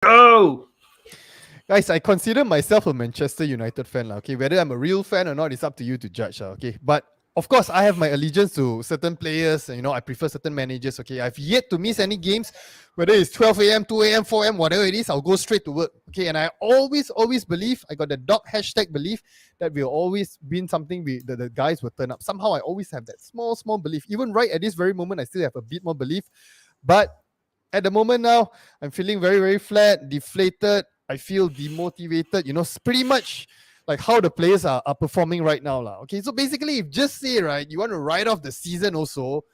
Go! Guys, I consider myself a Manchester United fan. Okay, whether I'm a real fan or not, it's up to you to judge. Okay, but of course, I have my allegiance to certain players. I prefer certain managers. Okay, I've yet to miss any games, whether it's 12 a.m., 2 a.m., 4 a.m., whatever it is, I'll go straight to work. Okay, and I always believe, I got the dog hashtag belief that will always win something. The guys will turn up. Somehow, I always have that small belief. Even right at this very moment, I still have a bit more belief. But at the moment now, I'm feeling very flat, deflated. I feel demotivated. Pretty much like how the players are performing right now. Okay, so basically, if just say, right, you want to write off the season also,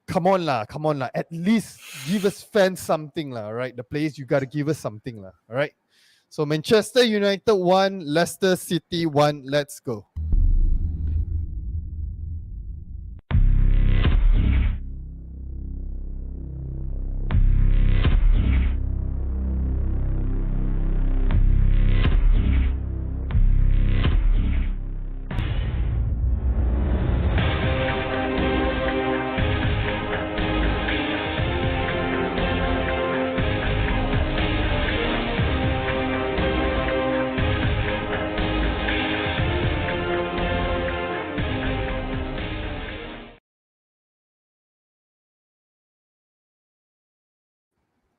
come on lah. At least give us fans something lah, right? The players, you got to give us something lah, all right? So Manchester United 1, Leicester City 1. Let's go.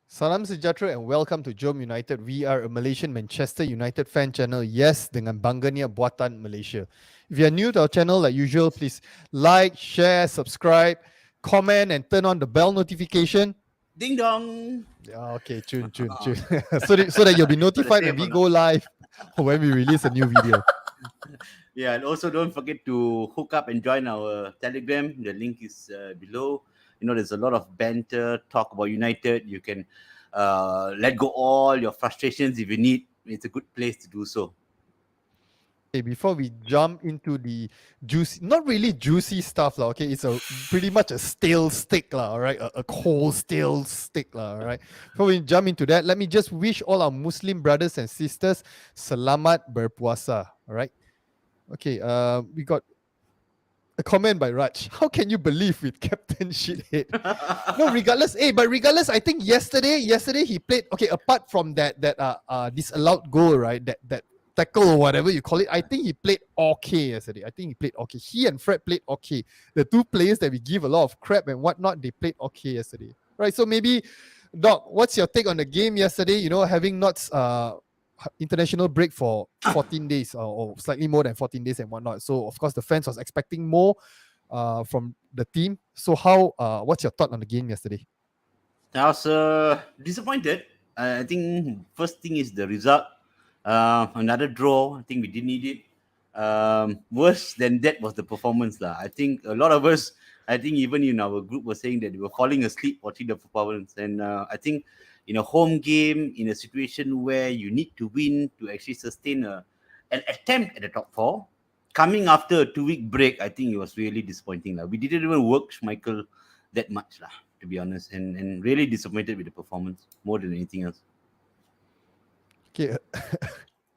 Salam sejahtera and welcome to JomUnited. We are a Malaysian Manchester United fan channel. Yes, dengan bangganya Buatan, Malaysia. If you are new to our channel, like usual, please like, share, subscribe, comment, and turn on the bell notification. Ding dong! Yeah, okay, tune. so that you'll be notified when we go live or when we release a new video. Yeah, and also don't forget to hook up and join our Telegram. The link is below. There's a lot of banter, talk about United. You can let go all your frustrations if you need. It's a good place to do so. Okay, before we jump into the juicy, not really juicy stuff, okay, it's a pretty much a stale steak, all right, a cold stale steak, all right. Before we jump into that, let me just wish all our Muslim brothers and sisters selamat berpuasa, all right. Okay, we got a comment by Raj. How can you believe with Captain Shithead? No, regardless, I think yesterday he played okay. Apart from that disallowed goal, right? That tackle or whatever you call it, I think he played okay yesterday. He and Fred played okay. The two players that we give a lot of crap and whatnot, they played okay yesterday, right? So maybe, Doc, what's your take on the game yesterday? Having not international break for 14 days or slightly more than 14 days and whatnot. So of course the fans was expecting more from the team. So what's your thought on the game yesterday? I was disappointed. I think first thing is the result. Another draw. I think we didn't need it. Worse than that was the performance. I think a lot of us, I think even in our group, were saying that we were falling asleep watching the performance. And I think in a home game, in a situation where you need to win to actually sustain an attempt at the top four, coming after a 2-week break, I think it was really disappointing. We didn't even work Schmeichel that much, to be honest, and really disappointed with the performance more than anything else. Okay.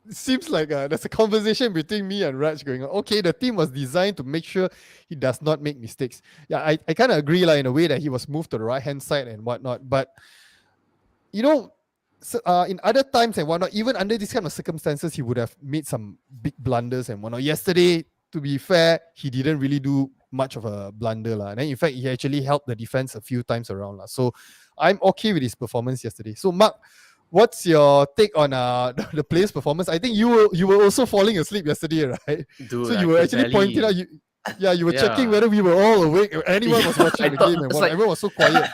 It seems like there's a conversation between me and Raj going on. Okay, the team was designed to make sure he does not make mistakes. Yeah, I kind of agree in a way that he was moved to the right-hand side and whatnot. But, so, in other times and whatnot, even under these kind of circumstances, he would have made some big blunders and whatnot. Yesterday, to be fair, he didn't really do much of a blunder. And then, in fact, he actually helped the defense a few times around. So I'm okay with his performance yesterday. So, Mark, what's your take on the players' performance? I think you were also falling asleep yesterday, right? Dude, so you were actually pointing out, you were checking whether we were all awake, or anyone was watching the game, and everyone was so quiet.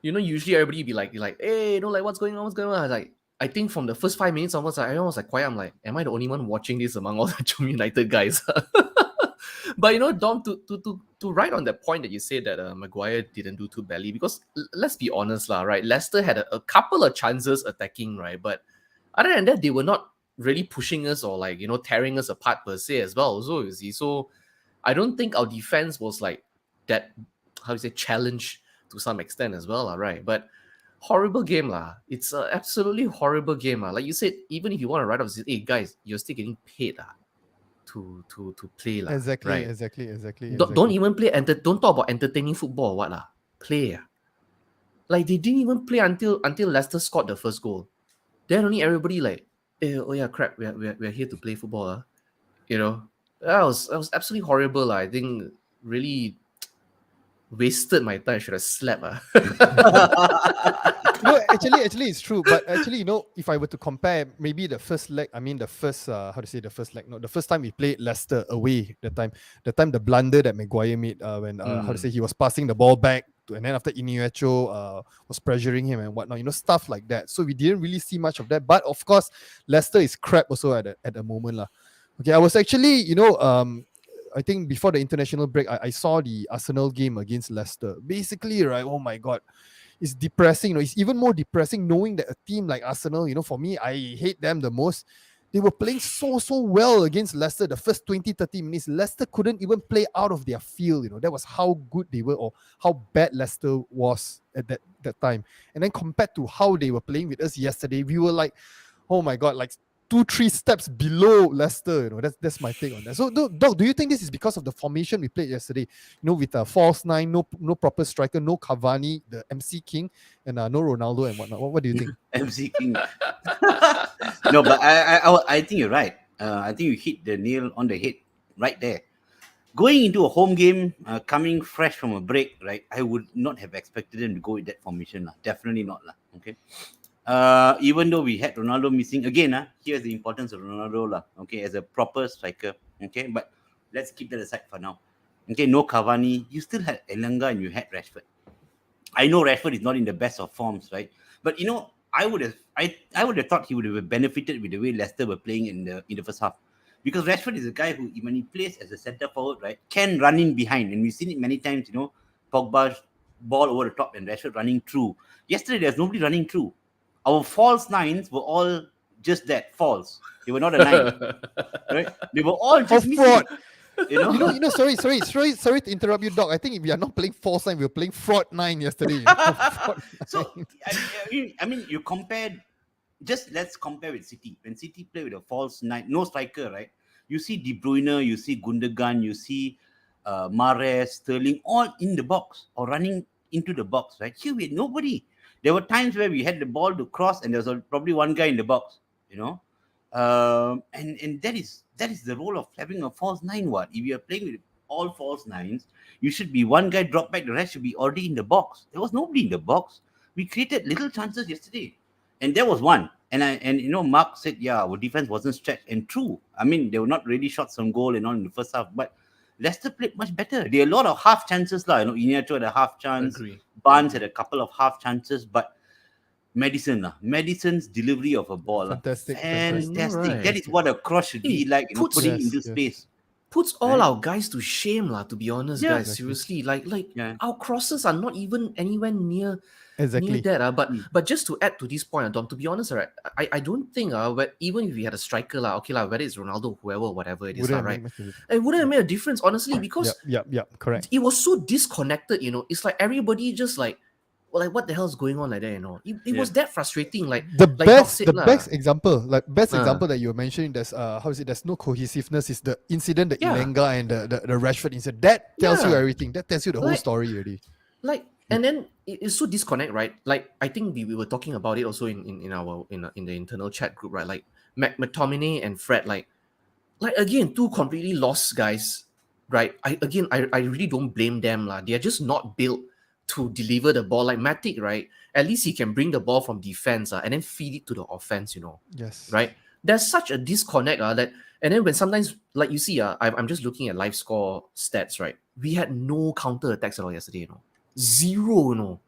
Usually everybody be like, hey, what's going on? I was I think from the first 5 minutes onwards, everyone was quiet. I'm like, am I the only one watching this among all the JomUnited guys? But Dom, to write on that point that you said that Maguire didn't do too badly, because let's be honest, right? Leicester had a couple of chances attacking, right? But other than that, they were not really pushing us or tearing us apart per se as well. So you see, so I don't think our defense was that, how do you say, challenged to some extent as well, right? But horrible game It's an absolutely horrible game Like you said, even if you want to write off, hey guys, you're still getting paid to play Exactly, right? exactly. Don't even play. Don't talk about entertaining football. What play? They didn't even play until Leicester scored the first goal. Then only everybody like, oh yeah, crap, we're here to play football. You know, that was absolutely horrible. I think really wasted my time. I should have slept. No, actually, it's true. But actually, if I were to compare, maybe the first leg, I mean, the first, how to say, the first leg, no, the first time we played Leicester away, the time the blunder that Maguire made when, how to say, he was passing the ball back, and then after Inuecho was pressuring him and whatnot, stuff like that. So we didn't really see much of that. But of course, Leicester is crap also at the moment, lah. Okay, I was actually, I think before the international break, I saw the Arsenal game against Leicester. Basically, right, oh my God, it's depressing. It's even more depressing knowing that a team like Arsenal, for me, I hate them the most. They were playing so well against Leicester. The first 20-30 minutes, Leicester couldn't even play out of their field. That was how good they were, or how bad Leicester was at that time. And then compared to how they were playing with us yesterday, we were like, oh my God, like 2-3 steps below Leicester. That's my take on that. So, Doc, do you think this is because of the formation we played yesterday? With a false nine, no proper striker, no Cavani, the MC King, and no Ronaldo and whatnot. What do you think? MC King. No, but I think you're right. I think you hit the nail on the head right there. Going into a home game, coming fresh from a break, right? I would not have expected them to go with that formation, lah. Definitely not, lah. Okay. Even though we had Ronaldo missing again, here's the importance of Ronaldo, lah. Okay, as a proper striker. Okay, but let's keep that aside for now. Okay, no Cavani. You still had Elanga and you had Rashford. I know Rashford is not in the best of forms, right? But I would have thought he would have benefited with the way Leicester were playing in the first half. Because Rashford is a guy who, when he plays as a centre forward, right, can run in behind. And we've seen it many times, Pogba's ball over the top and Rashford running through. Yesterday, there's nobody running through. Our false nines were all just that, false. They were not a nine. Right? They were all just missing. Sorry to interrupt you, Doc. I think if we are not playing false nine, we were playing fraud nine yesterday. So, I mean, you compared, let's compare with City. When City play with a false nine, no striker, right? You see De Bruyne, you see Gundogan, you see Mahrez, Sterling, all in the box or running into the box, right? Here we had nobody. There were times where we had the ball to cross and there was probably one guy in the box, and that is the role of having a false nine. What if you are playing with all false nines? You should be one guy drop back, the rest should be already in the box. There was nobody in the box. We created little chances yesterday, and there was one. And Mark said, yeah, our defense wasn't stretched, and true. I mean, they were not really shots on goal and all in the first half, but Leicester played much better. There are a lot of half chances, lah. Iñárritu had a half chance. Agree. Barnes had a couple of half chances, but Madison's delivery of a ball, Fantastic. Right. That is what a cross should be like. Putting into space. Puts all our guys to shame, lah. To be honest, Yeah, guys, seriously, Yeah. our crosses are not even anywhere near Exactly. that. But just to add to this point, Dom, to be honest, right, I don't think even if we had a striker, okay, whether it's Ronaldo, whoever, whatever it is, right, it wouldn't have made a difference, honestly, because correct. it was so disconnected. It's like everybody just like what the hell is going on like that? It was that frustrating. The like best Doc said, best example that you were mentioning, there's there's no cohesiveness, is the incident, the Elanga and the Rashford incident. That tells you everything. That tells you the whole story already. And then it's so disconnect, right? Like I think we were talking about it also in the internal chat group, right? Like McTominay and Fred, like again, two completely lost guys, right? I really don't blame them, lah. They are just not built to deliver the ball. Like Matic, right? At least he can bring the ball from defense and then feed it to the offense, Yes. Right? There's such a disconnect that, and then when sometimes, like you see, I'm just looking at live score stats, right? We had no counter attacks at all yesterday, Zero,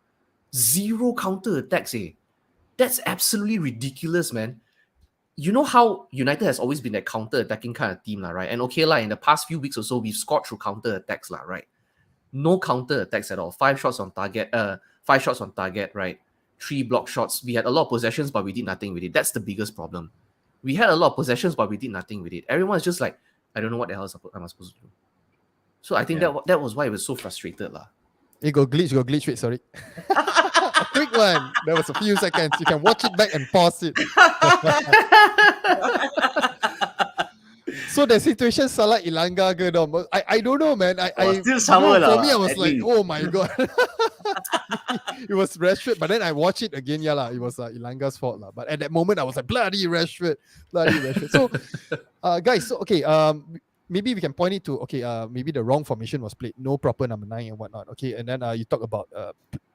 zero counter attacks, eh? That's absolutely ridiculous, man. You know how United has always been that counter attacking kind of team, right? And okay, in the past few weeks or so, we've scored through counter attacks, right? No counter attacks at all. 5 shots on target, right? 3 block shots. We had a lot of possessions, but we did nothing with it. That's the biggest problem. We had a lot of possessions, but we did nothing with it. Everyone's just like, I don't know what the hell am I supposed to do. So I think that was why I was so frustrated, lah. It got glitch. Wait, sorry. A quick one. That was a few seconds. You can watch it back and pause it. So the situation, Salah Elanga, I don't know, man. I still sour, for me, I was at like, least. oh my god. it was Rashford. But then I watched it again. Yeah, it was Ilanga's fault. But at that moment, I was like, bloody Rashford. So, guys, so okay, maybe we can point it to, okay, maybe the wrong formation was played, no proper number 9 and whatnot. Okay, and then you talk about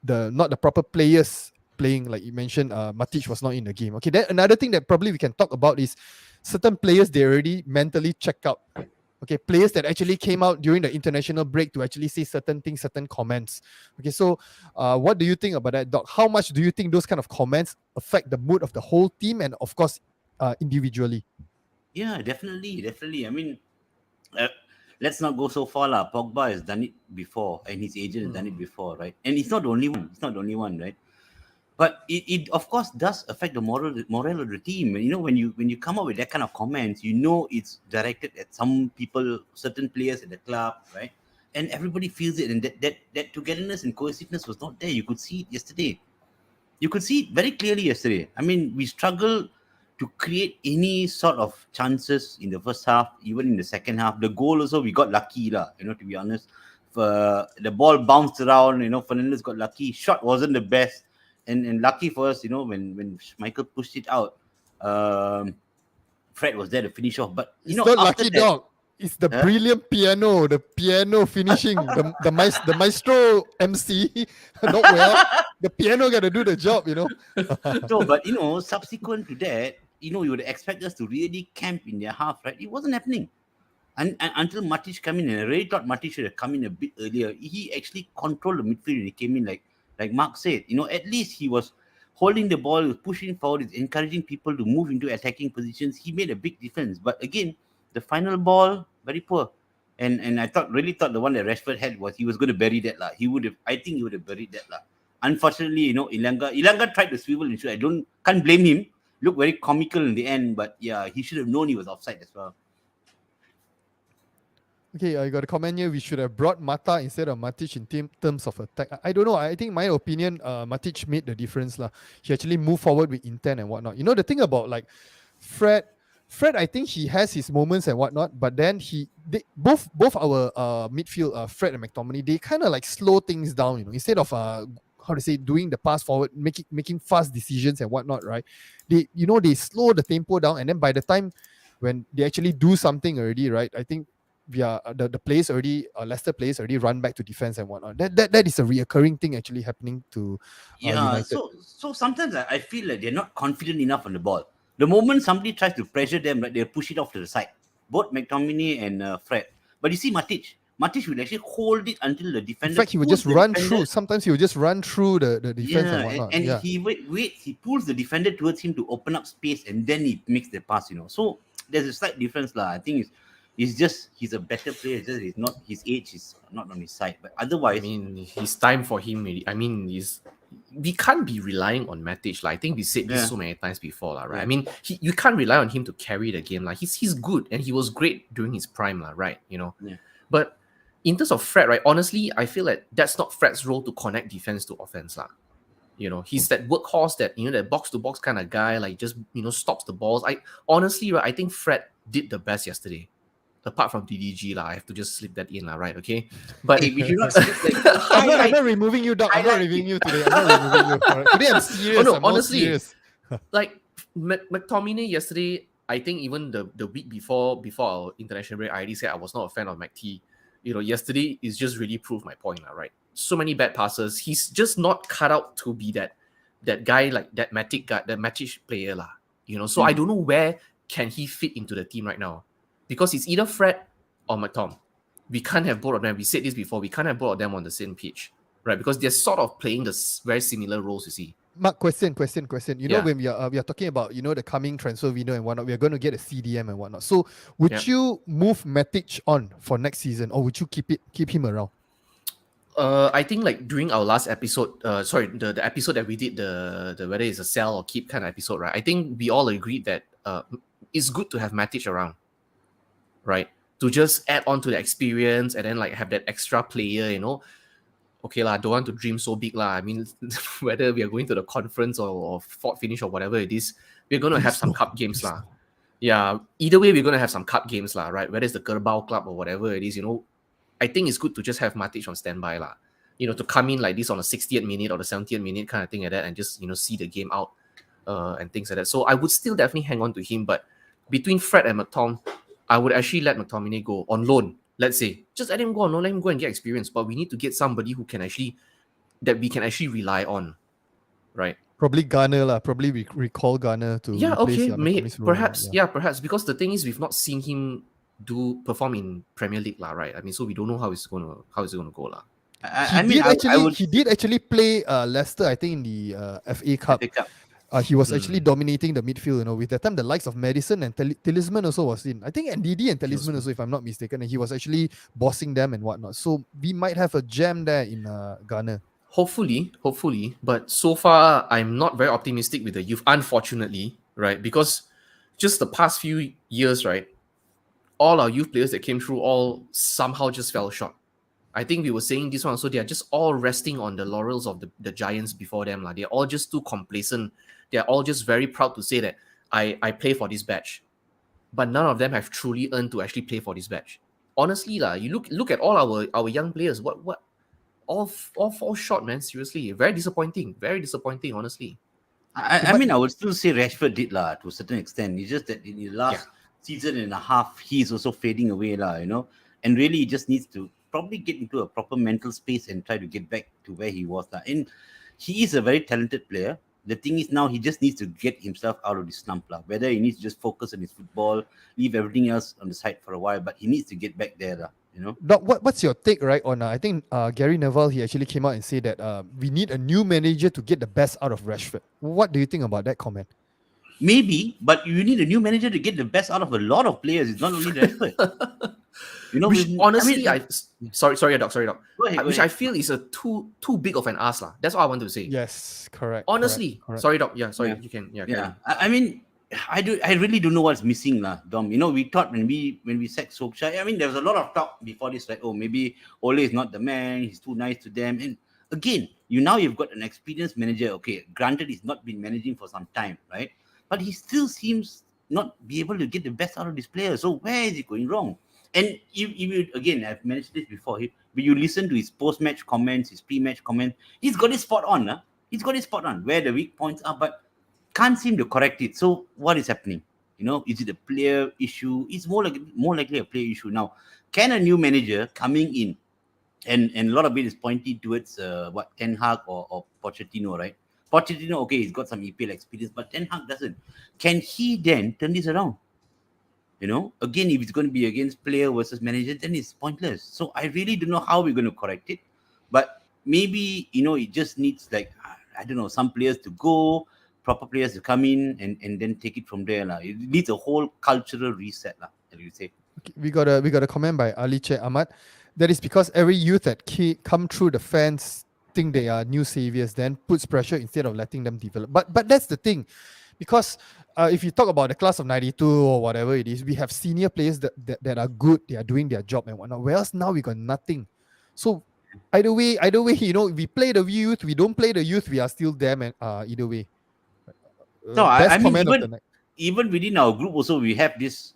not the proper players playing, like you mentioned, Matic was not in the game. Okay, then another thing that probably we can talk about is certain players, they already mentally checked out. Okay, players that actually came out during the international break to actually say certain things, certain comments. Okay, so what do you think about that, Doc? How much do you think those kind of comments affect the mood of the whole team and, of course, individually? Yeah, definitely. I mean, let's not go so far. Pogba has done it before, and his agent has done it before, right? And it's not the only one. Right? But it of course does affect the morale of the team. You know, when you come up with that kind of comments, you know it's directed at some people, certain players at the club, right? And everybody feels it, and that togetherness and cohesiveness was not there. You could see it yesterday. You could see it very clearly yesterday. I mean, we struggled to create any sort of chances in the first half, even in the second half. The goal also, we got lucky, to be honest. The ball bounced around, Fernandez got lucky. Shot wasn't the best. And lucky for us, when Michael pushed it out, Fred was there to finish off. But, it's not lucky, Dog. It's the brilliant the piano finishing, the maestro MC, not well. The piano got to do the job, So, but, subsequent to that, you would expect us to really camp in their half, right? It wasn't happening. And until Matic came in, and I really thought Matic should have come in a bit earlier. He actually controlled the midfield when he came in, like Mark said. At least he was holding the ball, he was pushing forward, he's encouraging people to move into attacking positions. He made a big difference. But again, the final ball, very poor. And I really thought the one that Rashford had he was going to bury that. I think he would have buried that. Unfortunately, Ilanga tried to swivel and shoot. Can't blame him. Looked very comical in the end, but yeah, he should have known he was offside as well. Okay, I got a comment here. We should have brought Mata instead of Matic in terms of attack. I don't know. I think my opinion, Matic made the difference. He actually moved forward with intent and whatnot. The thing about Fred, I think he has his moments and whatnot, but then both our midfield, Fred and McTominay, they kind of slow things down. Instead of doing the pass forward, making fast decisions and whatnot, right? They slow the tempo down, and then by the time when they actually do something already, right? I think the players already, Leicester players already run back to defense and whatnot. That is a reoccurring thing actually happening to United. So sometimes I feel like they're not confident enough on the ball. The moment somebody tries to pressure them, right, they'll push it off to the side. Both McTominay and Fred. But you see Matic would actually hold it until the defender. In fact, he would just run through. Sometimes he would just run through the defense and whatnot. And he waits. He pulls the defender towards him to open up space, and then he makes the pass. So there's a slight difference, I think he's a better player. It's just not his age is not on his side. But otherwise, I mean, it's time for him. I mean, we can't be relying on Matic. I think we said this so many times before, right? I mean, you can't rely on him to carry the game. He's good, and he was great during his prime, right? Yeah. But in terms of Fred, right? Honestly, I feel like that's not Fred's role to connect defense to offense, he's that workhorse, that that box to box kind of guy, just stops the balls. I think Fred did the best yesterday. Apart from DDG, I have to just slip that in, right? Okay, but hey, we should not slip I'm not removing you, Doc. I'm not removing you today. I'm not removing you. Right? Today I'm serious. Oh, no, I'm honestly, serious. McTominay yesterday, I think even the week before our international break, I already said I was not a fan of McT. Yesterday is just really proved my point, right? So many bad passes. He's just not cut out to be that guy, that Matic guy, that Matic player, So I don't know where can he fit into the team right now. Because it's either Fred or McTom. We can't have both of them. We said this before. We can't have both of them on the same pitch, right? Because they're sort of playing the very similar roles, you see. Mark, question. When we are talking about, the coming transfer window and whatnot, we are going to get a CDM and whatnot. So would you move Matic on for next season, or would you keep him around? I think during our last episode, the episode that we did, the whether it's a sell or keep kind of episode, right? I think we all agreed that it's good to have Matic around. Right, to just add on to the experience and then have that extra player, Okay don't want to dream so big I mean, whether we are going to the conference or fourth finish or whatever it is, we're going to have some cup games Yeah, either way we're going to have some cup games right, whether it's the Kerbau Club or whatever it is, I think it's good to just have Matic on standby to come in like this on the 60th minute or the 70th minute kind of thing like that, and just see the game out, and things like that. So I would still definitely hang on to him, but between Fred and McTom, I would actually let McTominay go on loan. Let's say just let him go on loan, let him go and get experience. But we need to get somebody who can actually that we can actually rely on, right? Probably Garner lah. Probably we recall Garner to Yeah, replace okay, McTominay's role, perhaps, perhaps, because the thing is we've not seen him perform in Premier League lah, right? I mean, so we don't know how it's gonna go lah. He did actually play Leicester, I think, in the FA Cup. FA Cup. He was actually dominating the midfield, with that time the likes of Madison and Talisman also was in. I think NDD and Talisman also, if I'm not mistaken, and he was actually bossing them and whatnot. So we might have a gem there in Ghana. Hopefully, but so far I'm not very optimistic with the youth, unfortunately, right? Because just the past few years, right, all our youth players that came through all somehow just fell short. I think we were saying this one, so they are just all resting on the laurels of the giants before them. They're all just too complacent. They're all just very proud to say that I play for this batch. But none of them have truly earned to actually play for this batch. Honestly, you look at all our young players, what all fall short, man. Seriously. Very disappointing, honestly. I mean, I would still say Rashford did to a certain extent. It's just that in the last season and a half, he's also fading away, and really he just needs to probably get into a proper mental space and try to get back to where he was. And he is a very talented player. The thing is now he just needs to get himself out of the slump. Whether he needs to just focus on his football, leave everything else on the side for a while, but he needs to get back there. Doc, what's your take, right, on I think Gary Neville, he actually came out and said that we need a new manager to get the best out of Rashford. What do you think about that comment? Maybe, but you need a new manager to get the best out of a lot of players. It's not only Rashford. Which honestly, sorry, Doc. Go ahead. I feel is a too big of an ask lah. That's all I want to say. Yes, correct. Honestly, correct. Sorry, Doc. Yeah, sorry, Yeah. you can. Yeah, Yeah, I mean, I really don't know what's missing, Dom. We thought when we sacked Solskjaer, I mean, there was a lot of talk before this, like, oh, maybe Ole is not the man. He's too nice to them. And again, you've got an experienced manager. Okay, granted, he's not been managing for some time, right? But he still seems not be able to get the best out of these players. So where is it going wrong? And if you, again, I've mentioned this before, when you listen to his post-match comments, his pre-match comments, he's got his spot on. He's got his spot on where the weak points are, but can't seem to correct it. So what is happening? Is it a player issue? It's more likely a player issue. Now, can a new manager coming in, and a lot of it is pointing towards Ten Hag or Pochettino, right? Pochettino, okay, he's got some EPL experience, but Ten Hag doesn't. Can he then turn this around? Again, if it's going to be against player versus manager, then it's pointless. So I really don't know how we're going to correct it. But maybe, it just needs, I don't know, some players to go, proper players to come in and then take it from there. It needs a whole cultural reset, as you say. Okay, we got a comment by Ali Che Ahmad. That is because every youth that come through the fans think they are new saviors, then puts pressure instead of letting them develop. But that's the thing. Because if you talk about the class of 92 or whatever it is, we have senior players that are good, they are doing their job and whatnot. Whereas now we got nothing. So either way, we play the youth, we don't play the youth, we are still there, man. Either way. No, I mean, even within our group also, we have this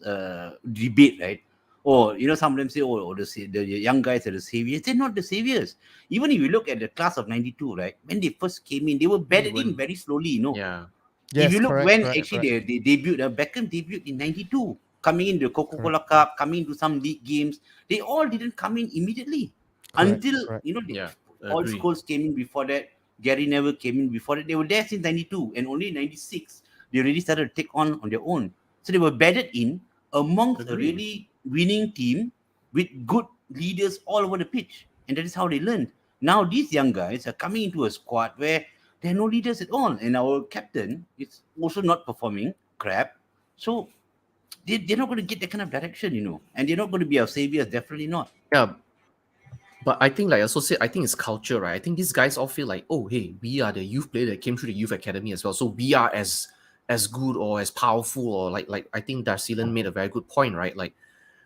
debate, right? Or, some of them say, the young guys are the saviors. They're not the saviors. Even if you look at the class of 92, right? When they first came in, they were bedded in very slowly, Yeah. Yes, if you look correct, they debuted, Beckham debuted in 92, coming into the Coca-Cola Cup, coming into some league games. They all didn't come in immediately until, all schools came in before that. Gary Neville came in before that. They were there since 92, and only in 96, they really started to take on their own. So they were bedded in amongst a really winning team with good leaders all over the pitch. And that is how they learned. Now these young guys are coming into a squad where there are no leaders at all. And our captain is also not performing crap. So they're not going to get that kind of direction, And they're not going to be our saviors, definitely not. Yeah. But I think, I think it's culture, right? I think these guys all feel like, oh, hey, we are the youth player that came through the youth academy as well. So we are as good or as powerful, or like I think Darcylan made a very good point, right?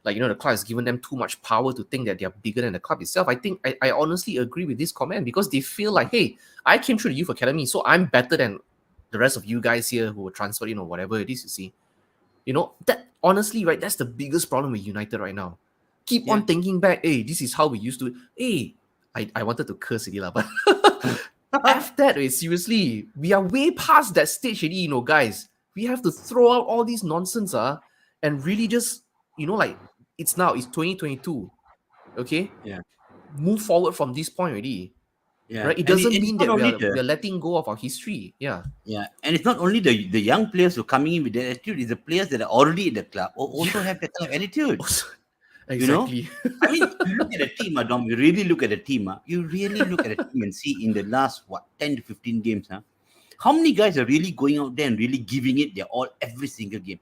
The club has given them too much power to think that they're bigger than the club itself. I think I honestly agree with this comment, because they feel like, hey, I came through the youth academy, so I'm better than the rest of you guys here who were transferred in or whatever it is, you see. That honestly, right, that's the biggest problem with United right now. Keep on thinking back, hey, this is how we used to. Hey, I wanted to curse it, but F that, seriously. We are way past that stage already, guys. We have to throw out all these nonsense, and really just, like, it's 2022. Okay? Yeah. Move forward from this point already. Yeah. Right? It And doesn't it's mean not that only we're letting go of our history. Yeah. Yeah, and it's not only the young players who are coming in with that attitude; it's the players that are already in the club also have that kind of attitude. Exactly. I mean, you look at the team, Dom. You really look at the team. You really look at the team and see in the last 10 to 15 games, how many guys are really going out there and really giving it their all every single game?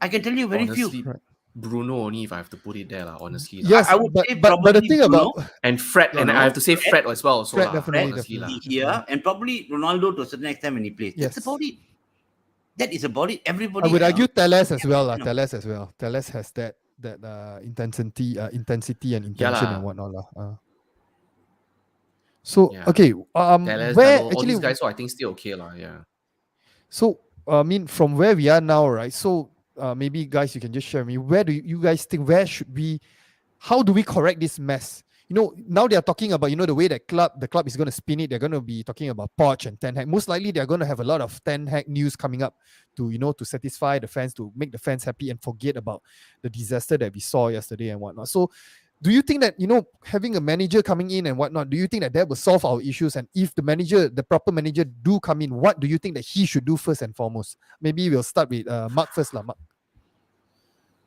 I can tell you very Honestly, few. Bruno only, if I have to put it there, honestly. Yes, I would but say but the probably thing Bruno, about And Fred, and I have to say Fred as well. So Fred, definitely, honestly, definitely. here, and probably Ronaldo to a certain extent when he plays. Yes. That's about it. That is about it. Everybody I would argue else. Teles as well, No. Teles as well. Teles has that intensity and intention and whatnot, So Yeah. okay, Teles, where Dano, all actually, these guys, so I think still okay, yeah. so I mean, from where we are now, right? So maybe guys, you can just share me. Where do you guys think? Where should we? How do we correct this mess? Now they are talking about the way that the club is going to spin it. They're going to be talking about Poch and Ten Hag. Most likely, they're going to have a lot of Ten Hag news coming up to satisfy the fans, to make the fans happy and forget about the disaster that we saw yesterday and whatnot. So, do you think that having a manager coming in and whatnot, do you think that will solve our issues? And if the proper manager do come in, what do you think that he should do first and foremost? Maybe we'll start with Mark first, lah. Mark.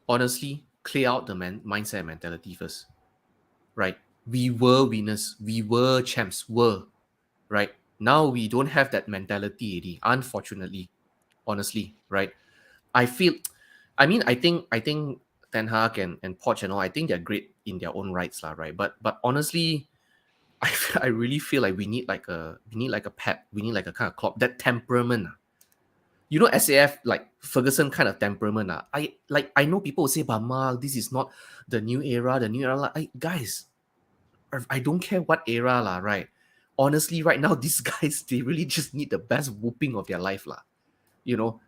Honestly, clear out the mindset and mentality first. Right? We were winners. We were champs. Right? Now we don't have that mentality already, unfortunately. Honestly, right? I think Ten Hag and Poch and all, I think they're great in their own rights, right? But honestly, I really feel like we need like a pep. We need like a kind of Klopp, that temperament. SAF, like Ferguson kind of temperament. I know people will say, but Mark, this is not the new era. Guys, I don't care what era, right? Honestly, right now, these guys, they really just need the best whooping of their life,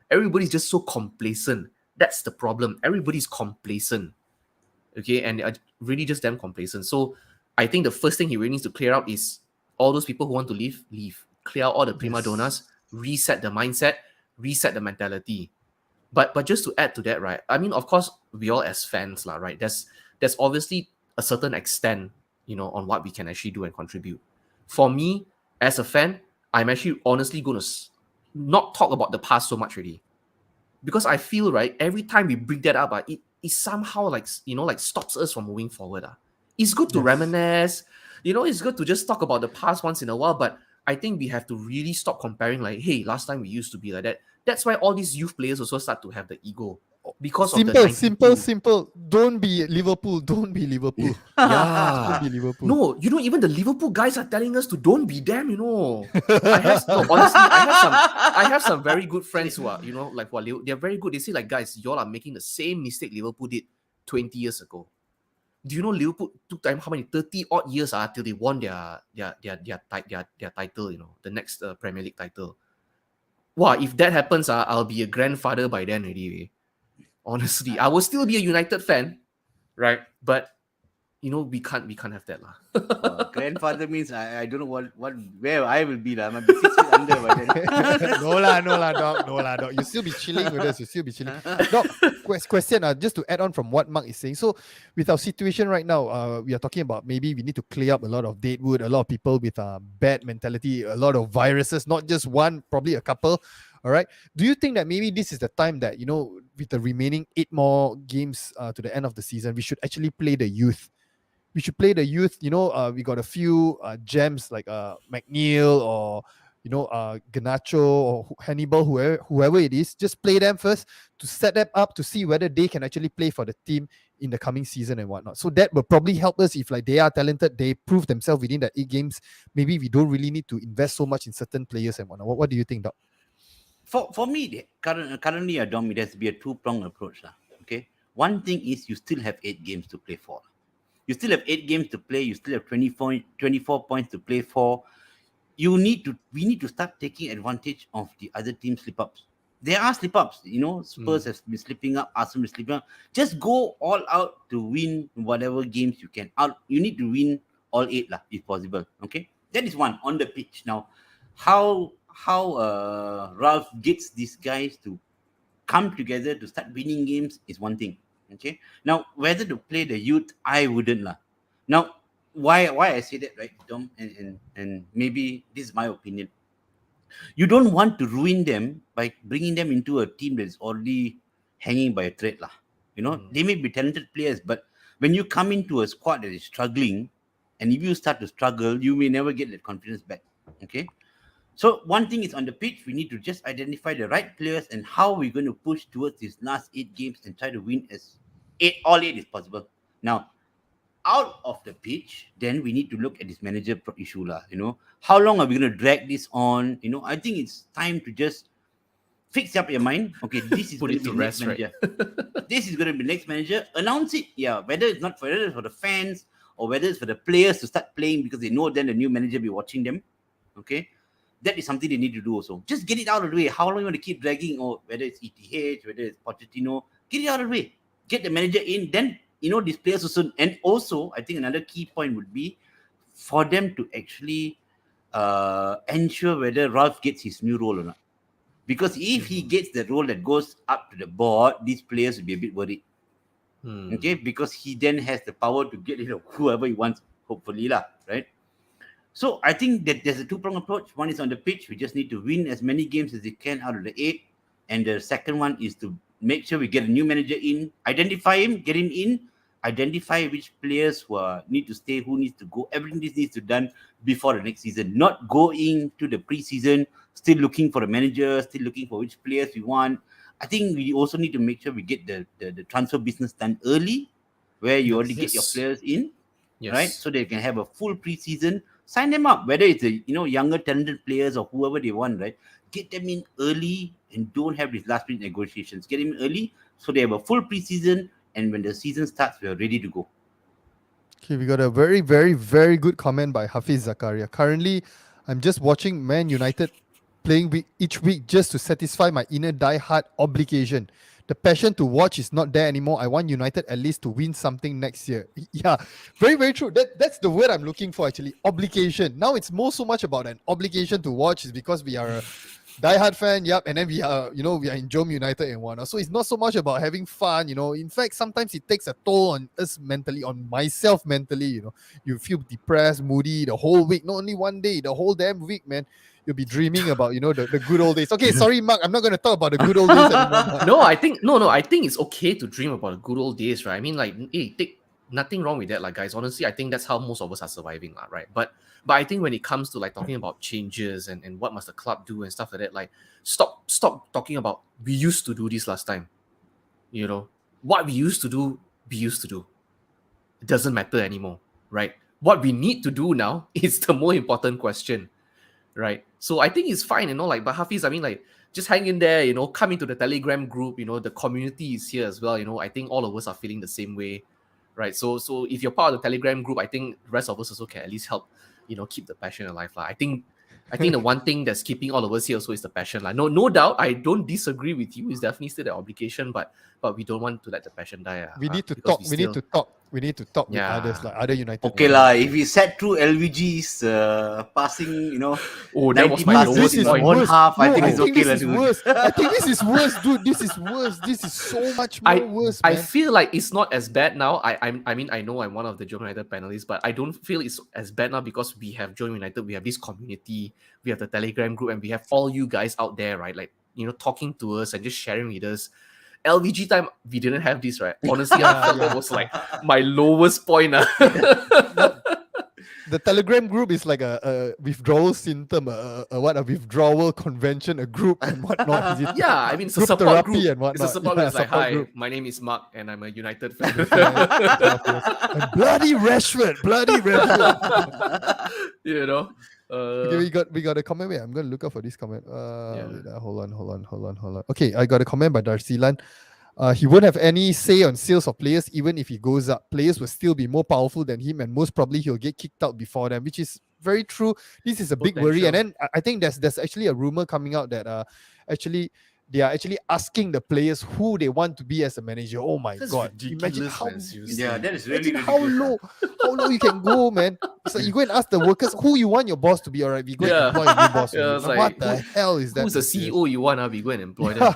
Everybody's just so complacent. That's the problem. Everybody's complacent. Okay, and they're really just damn complacent. So I think the first thing he really needs to clear out is all those people who want to leave. Clear out all the prima donnas, reset the mindset, reset the mentality. But just to add to that, right? I mean, of course, we all as fans, right? There's obviously a certain extent, on what we can actually do and contribute. For me, as a fan, I'm actually honestly going to not talk about the past so much already. Because I feel, right, every time we bring that up, it somehow like stops us from moving forward. It's good to reminisce, it's good to just talk about the past once in a while, but I think we have to really stop comparing like, hey, last time we used to be like that. That's why all these youth players also start to have the ego. Because of the simple. Don't be Liverpool. Yeah. Don't be Liverpool. No, even the Liverpool guys are telling us to don't be them, honestly, I have some very good friends who are, they're very good. They say like, guys, y'all are making the same mistake Liverpool did 20 years ago. Do you know Liverpool took time how many 30 odd years till they won their title, the next Premier League title. Wow, if that happens, I'll be a grandfather by then already. Honestly, I will still be a United fan, right? But we can't have that lah. Grandfather means I don't know where I will be lah. I might be 6 feet under by then. No lah, dog. You still be chilling with us. Dog, question. Just to add on from what Mark is saying. So, with our situation right now, we are talking about maybe we need to clear up a lot of deadwood, a lot of people with bad mentality, a lot of viruses, not just one, probably a couple. All right. Do you think that maybe this is the time that with the remaining 8 more games to the end of the season, we should actually play the youth? We should play the youth. We got a few gems like McNeil or Garnacho or Hannibal, whoever it is. Just play them first to set them up to see whether they can actually play for the team in the coming season and whatnot. So that will probably help us if like they are talented, they prove themselves within that 8 games. Maybe we don't really need to invest so much in certain players and whatnot. What do you think, Doc? For me, currently, Dom, it has to be a 2-pronged approach. Okay, one thing is you still have 8 games to play for. You still have 8 games to play. You still have 24 points to play for. We need to start taking advantage of the other team slip-ups. There are slip-ups. Spurs have been slipping up. Arsenal is slipping up. Just go all out to win whatever games you can. You need to win all 8 lah, if possible. Okay, that is one on the pitch. Now, how Ralph gets these guys to come together to start winning games is one thing. Okay, now whether to play the youth, I wouldn't lah. Now, why I say that, right, Dom, and maybe this is my opinion. You don't want to ruin them by bringing them into a team that is already hanging by a thread lah. They may be talented players, but when you come into a squad that is struggling, and if you start to struggle, you may never get that confidence back. Okay, so one thing is on the pitch, we need to just identify the right players and how we're going to push towards these last 8 games and try to win as all 8 is possible. Now, out of the pitch, then we need to look at this manager issue lah. How long are we going to drag this on? I think it's time to just fix up your mind. Okay, this is Put going it to to be next rest, right? manager. This is going to be next manager. Announce it. Yeah, whether it's for the fans or whether it's for the players to start playing because they know then the new manager will be watching them. Okay, that is something they need to do also. Just get it out of the way. How long you want to keep dragging? Or whether it's ETH, whether it's Pochettino, get it out of the way. Get the manager in. Then these players also. And also, I think another key point would be for them to actually ensure whether Ralph gets his new role or not. Because if he gets the role that goes up to the board, these players will be a bit worried. Okay, because he then has the power to get rid of whoever he wants, hopefully lah, right? So I think that there's a two-pronged approach. One is on the pitch. We just need to win as many games as they can out of the 8. And the second one is to make sure we get a new manager in, identify him, get him in, identify which players who need to stay, who needs to go. Everything this needs to be done before the next season. Not going to the preseason, still looking for a manager, still looking for which players we want. I think we also need to make sure we get the transfer business done early, where you already get your players in, right? So they can have a full preseason. Sign them up, whether it's younger talented players or whoever they want, right? Get them in early and don't have these last minute negotiations. Get them in early so they have a full preseason, and when the season starts, we are ready to go. Okay, we got a very, very, very good comment by Hafiz Zakaria. Currently, I'm just watching Man United playing each week just to satisfy my inner die-hard obligation. The passion to watch is not there anymore. I want United at least to win something next year. Yeah, very, very true. That's the word I'm looking for, actually. Obligation. Now it's more so much about an obligation to watch is because we are a die-hard fan, and then we are in JomUnited and whatnot. So it's not so much about having fun, In fact, sometimes it takes a toll on us mentally, on myself mentally, You feel depressed, moody the whole week, not only one day, the whole damn week, man. You'll be dreaming about, the good old days. Okay, sorry, Mark, I'm not going to talk about the good old days anymore. No, I think it's okay to dream about the good old days, right? I mean, like, hey, nothing wrong with that, like, guys. Honestly, I think that's how most of us are surviving, right? But I think when it comes to like talking about changes and what must the club do and stuff like that, like, stop talking about we used to do this last time. What we used to do. It doesn't matter anymore, right? What we need to do now is the more important question. Right. So I think it's fine, but Hafiz, I mean, like, just hang in there, come into the Telegram group, the community is here as well. I think all of us are feeling the same way. Right. So if you're part of the Telegram group, I think the rest of us also can at least help, keep the passion alive. I think the one thing that's keeping all of us here also is the passion. No doubt, I don't disagree with you. It's definitely still the obligation, but we don't want to let the passion die. We need to talk. We need to talk with others, like other United. Okay lah, if we sat through LVG's passing, oh, that was my lowest point. One half, I think it's okay lah, dude. I think this is worse, dude. This is worse. This is so much more worse, man. I feel like it's not as bad now. I mean, I know I'm one of the JomUnited panelists, but I don't feel it's as bad now because we have JomUnited, we have this community, we have the Telegram group, and we have all you guys out there, right? Like, talking to us and just sharing with us. LVG time, we didn't have this, right? Honestly, I felt that was like my lowest point. The Telegram group is like a withdrawal symptom, a withdrawal convention, a group and whatnot. Yeah, I mean, it's a support group. It's a support group. It's like, hi, my name is Mark and I'm a United fan. And bloody Rashford. Okay, we got a comment. Wait, I'm gonna look up for this comment. Hold on. Okay, I got a comment by Darcilan. He won't have any say on sales of players, even if he goes up. Players will still be more powerful than him, and most probably he'll get kicked out before them, which is very true. This is a big worry. And then I think there's actually a rumor coming out that actually they are actually asking the players who they want to be as a manager. Oh my That's god! ridiculous, Imagine how man. Seriously. Yeah, that is really imagine how ridiculous. low you can go, man. It's like you go and ask the workers who you want your boss to be. All right, we go and Yeah. employ a new boss. Yeah, for you. it's Now, like, what the hell is that? Who's the man? Seriously. CEO you want? We go and employ them.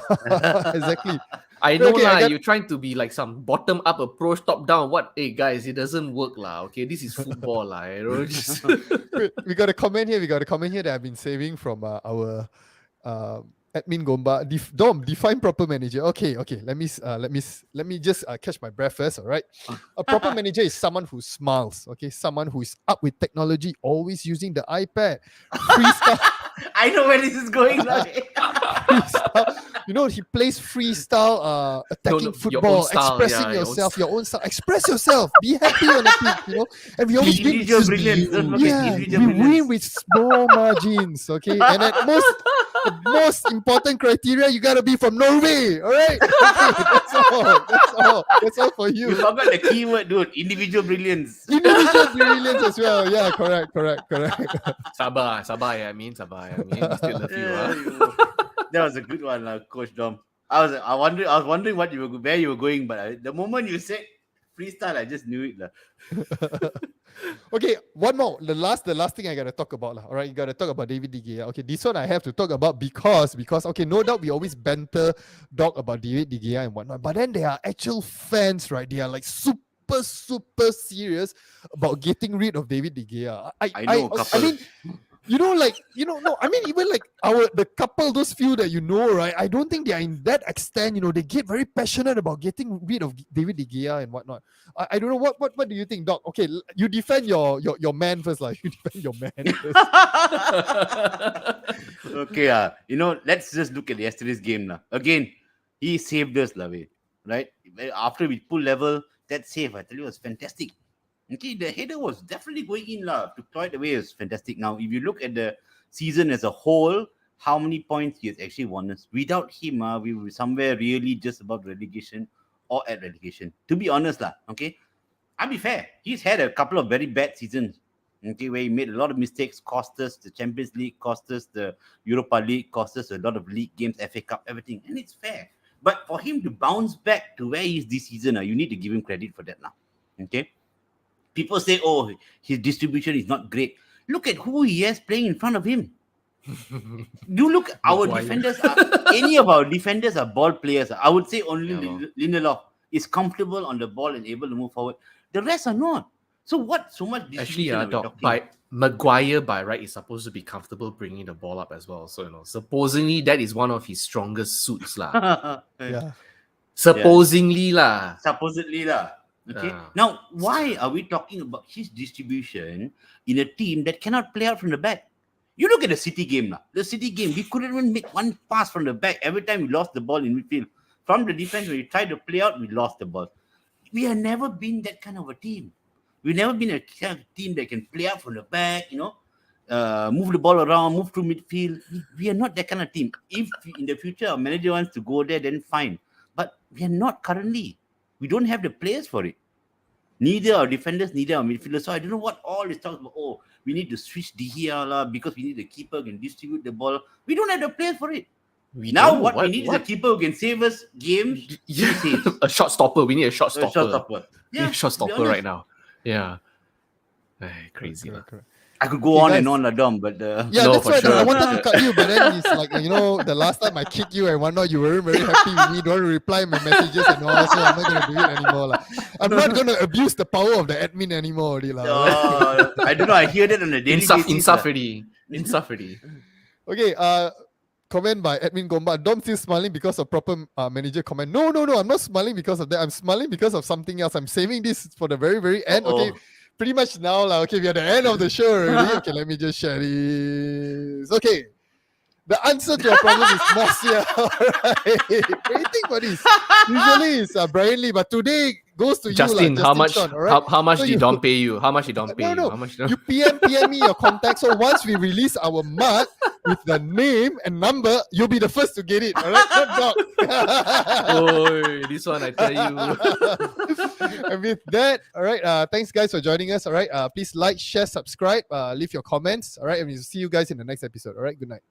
Exactly. I know Okay, I lah. got- You're trying to be like some bottom up approach, top down. What? Hey guys, it doesn't work lah. Okay, this is football lah. You know, just Wait, we got a comment here. That I've been saving from our admin Gomba. Dom, define proper manager. Okay. Let me just catch my breath first. All right. A proper manager is someone who smiles. Okay, someone who is up with technology, always using the iPad. Freestyle. I know where this is going now. Freestyle. You know, he plays freestyle, attacking your own football, style, expressing yeah, your own yourself, your own style. Express yourself. Be happy on the pitch, you know. And we always win. Individual brilliance. Don't forget Yeah, individual we win brilliance. with small margins, okay. And at the most important criteria, you gotta be from Norway. All right. Okay, that's all for You you. forgot the keyword, dude. Individual brilliance. Individual brilliance as well. Yeah, correct. sabar. I mean, we still love you. Yeah, Huh? that was a good one, Coach Dom. I was wondering where you were going, but the moment you said freestyle, I just knew it. Okay, one more. The last thing I gotta talk about. All right, you gotta talk about David De Gea. Okay, this one I have to talk about because okay, no doubt we always banter talk about David De Gea and whatnot, but then there are actual fans, right? They are like super serious about getting rid of David De Gea. I know a couple. I mean, no, I mean, even like the couple, those few that you know, right? I don't think they are in that extent, they get very passionate about getting rid of David De Gea and whatnot. I don't know, what do you think, Doc? Okay, you defend your man first, like you defend your man first. Okay, let's just look at yesterday's game now. Again, he saved us, right? After we pull level, that save, I tell you, was fantastic. Okay, the header was definitely going in to claw it away. Is fantastic. Now, if you look at the season as a whole, how many points he has actually won us? Without him, we were somewhere really just above relegation or at relegation. To be honest, okay, I'll be fair. He's had a couple of very bad seasons. Okay, where he made a lot of mistakes, cost us the Champions League, cost us the Europa League, cost us a lot of league games, FA Cup, everything, and it's fair. But for him to bounce back to where he is this season, you need to give him credit for that now. Okay. People say, oh, his distribution is not great. Look at who he has playing in front of him. You look, our defenders, any of our defenders are ball players. I would say only Lindelof is comfortable on the ball and able to move forward. The rest are not. So what so much distribution are we talking? Maguire by right is supposed to be comfortable bringing the ball up as well. So, supposedly that is one of his strongest suits. Yeah. Supposedly lah. Okay. Now, why are we talking about his distribution in a team that cannot play out from the back? You look at the City game now. The City game, we couldn't even make one pass from the back. Every time we lost the ball in midfield. From the defense, when we tried to play out, we lost the ball. We have never been that kind of a team. We've never been a kind of team that can play out from the back, move the ball around, move through midfield. We are not that kind of team. If in the future our manager wants to go there, then fine. But we are not currently. We don't have the players for it. Neither our defenders, neither our midfielders. So I don't know what all is talking about. Oh, we need to switch De Gea because we need the keeper who can distribute the ball. We don't have the players for it. We need is a keeper who can save us games. A shot stopper. We need a shot stopper. Yeah, shot stopper right now. Yeah. Crazy. Correct. I could go on and on, Dom, but yeah, that's right. I wanted to cut you, but then it's like, the last time I kicked you and whatnot, you weren't very happy with me. Don't reply my messages and all, so I'm not going to do it anymore. I'm not going to abuse the power of the admin anymore. I don't know. I hear that on a daily basis. Insaf already. Okay, comment by admin Gomba. Dom still smiling because of proper manager comment. No, I'm not smiling because of that. I'm smiling because of something else. I'm saving this for the very, very end. Okay. Pretty much now, okay, we are at the end of the show already. Okay, let me just share this. Okay, the answer to your problem is Marcia. Alright, what do you think about this? Usually it's Brian Lee, but today goes to Justin, you. how much? Sean, right? How much did Dom pay you? How much did Dom pay you? No. How much You PM me your contact. So once we release our mud with the name and number, you'll be the first to get it. All right, not Doc. Oh, this one I tell you. And with that, all right. Thanks guys for joining us. All right. Please like, share, subscribe, leave your comments. All right. And we'll see you guys in the next episode. All right. Good night.